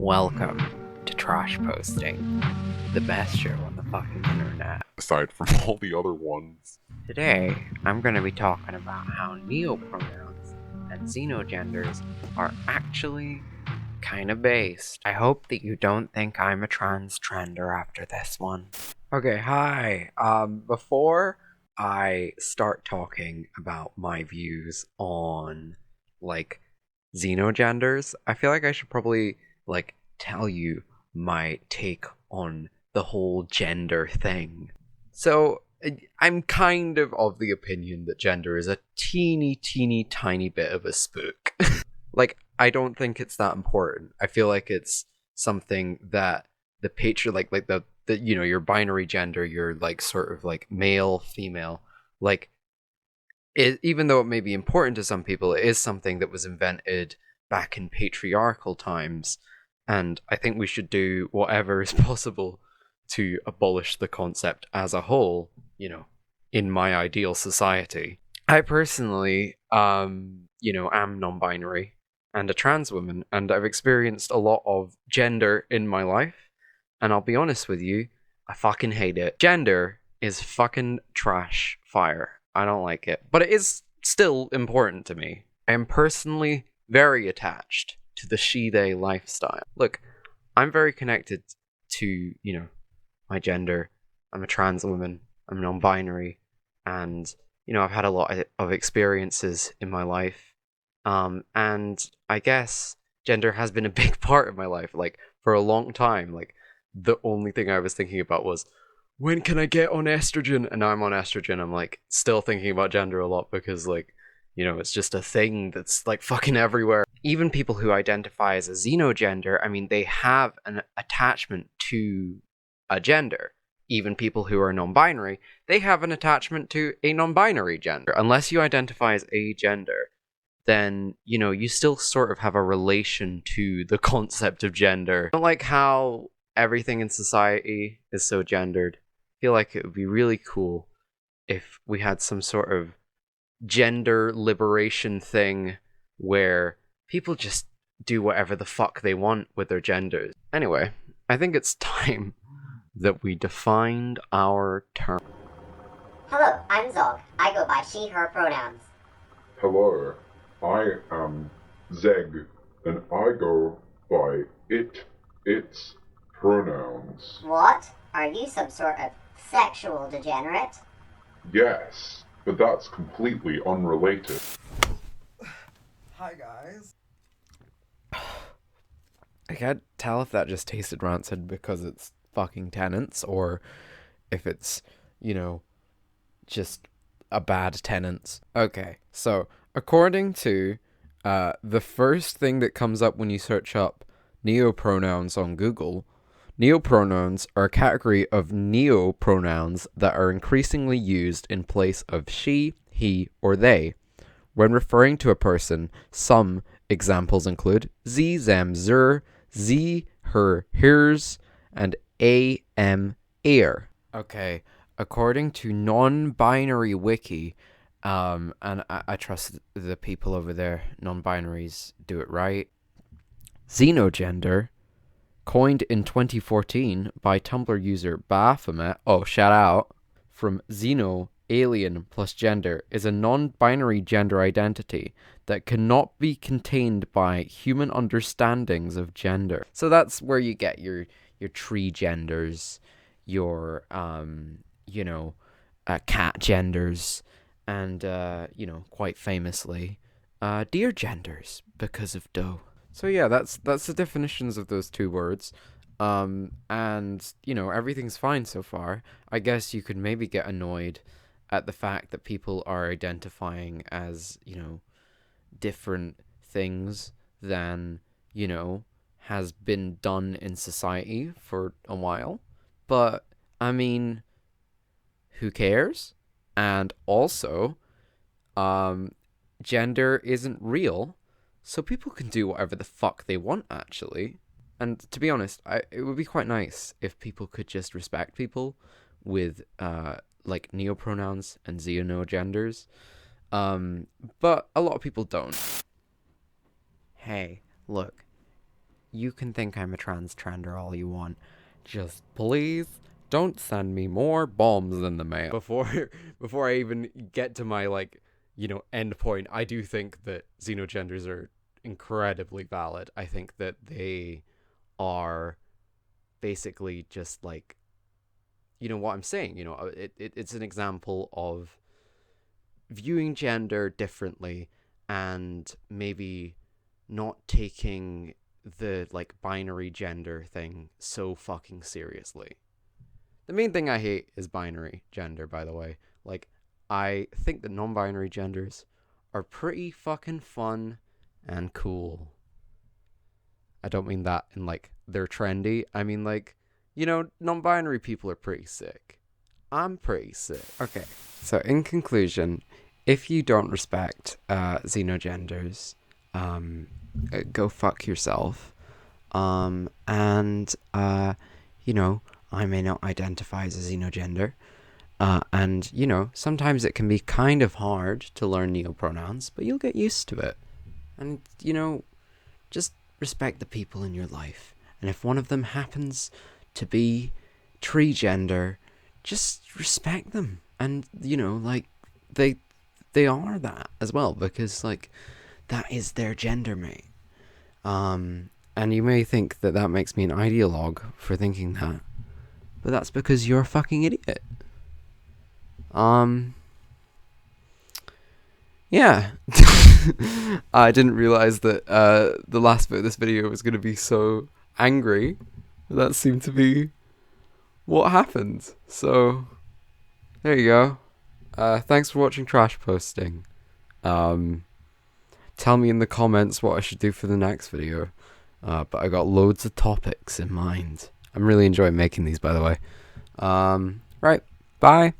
Welcome to Trash Posting, the best show on the fucking internet. Aside from all the other ones. Today, I'm going to be talking about how neopronouns and xenogenders are actually kind of based. I hope that you don't think I'm a trans-trender after this one. Okay, hi. Before I start talking about my views on, xenogenders, I feel like I should probably tell you my take on the whole gender thing. So I'm kind of the opinion that gender is a teeny tiny bit of a spook. I don't think it's that important. I feel like it's something that the your binary gender, your sort of male, female, even though it may be important to some people, it is something that was invented back in patriarchal times. And I think we should do whatever is possible to abolish the concept as a whole, in my ideal society. I personally, am non-binary and a trans woman, and I've experienced a lot of gender in my life. And I'll be honest with you, I fucking hate it. Gender is fucking trash fire. I don't like it, but it is still important to me. I am personally very attached to the she-they lifestyle. Look, I'm very connected to, my gender. I'm a trans woman, I'm non-binary, and, I've had a lot of experiences in my life. And I guess gender has been a big part of my life, for a long time. The only thing I was thinking about was, when can I get on estrogen? And now I'm on estrogen. I'm still thinking about gender a lot because it's just a thing that's fucking everywhere. Even people who identify as a xenogender, I mean, they have an attachment to a gender. Even people who are non-binary, they have an attachment to a non-binary gender. Unless you identify as a gender, then, you still sort of have a relation to the concept of gender. I don't like how everything in society is so gendered. I feel like it would be really cool if we had some sort of gender liberation thing where people just do whatever the fuck they want with their genders. Anyway, I think it's time that we defined our term. Hello, I'm Zog. I go by she, her pronouns. Hello, I am Zeg, and I go by its pronouns. What? Are you some sort of sexual degenerate? Yes, but that's completely unrelated. Hi guys. I can't tell if that just tasted rancid because it's fucking Tenants, or if it's, just a bad Tenants. Okay, so according to the first thing that comes up when you search up neopronouns on Google, neopronouns are a category of neopronouns that are increasingly used in place of she, he, or they. When referring to a person, some examples include sie, them, zer, sie, her, hers, and er. Okay, according to non-binary wiki, and I trust the people over there, non-binaries, do it right. Xenogender, coined in 2014 by Tumblr user Baphomet, shout out, from xeno, alien plus gender, is a non-binary gender identity that cannot be contained by human understandings of gender. So that's where you get your tree genders, your cat genders, and quite famously, deer genders because of dough. So yeah, that's the definitions of those two words. And everything's fine so far. I guess you could maybe get annoyed at the fact that people are identifying as, different things than, has been done in society for a while. But, I mean, who cares? And also, gender isn't real, so people can do whatever the fuck they want, actually. And to be honest, it would be quite nice if people could just respect people with, neopronouns and xenogenders. But a lot of people don't. Hey, look, you can think I'm a trender all you want. Just please don't send me more bombs in the mail. Before I even get to my, like, you know, end point, I do think that xenogenders are incredibly valid. I think that they are basically just like, you know what I'm saying, you know, it's an example of viewing gender differently and maybe not taking the, like, binary gender thing so fucking seriously. The main thing I hate is binary gender, by the way. Like, I think that non-binary genders are pretty fucking fun and cool. I don't mean that in, like, they're trendy. I mean, like, you know, non-binary people are pretty sick. I'm pretty sick. Okay, so in conclusion, if you don't respect xenogenders, go fuck yourself. And you know, I may not identify as a xenogender. And, you know, sometimes it can be kind of hard to learn neopronouns, but you'll get used to it. And, you know, just respect the people in your life. And if one of them happens to be tree gender, just respect them. And, you know, like, they are that as well, because, like, that is their gender, mate. And you may think that that makes me an ideologue for thinking that, but that's because you're a fucking idiot. Yeah. I didn't realize that the last bit of this video was going to be so angry. That seemed to be what happened. So, there you go. Thanks for watching Trash Posting. Tell me in the comments what I should do for the next video. But I got loads of topics in mind. I'm really enjoying making these, by the way. Right. Bye.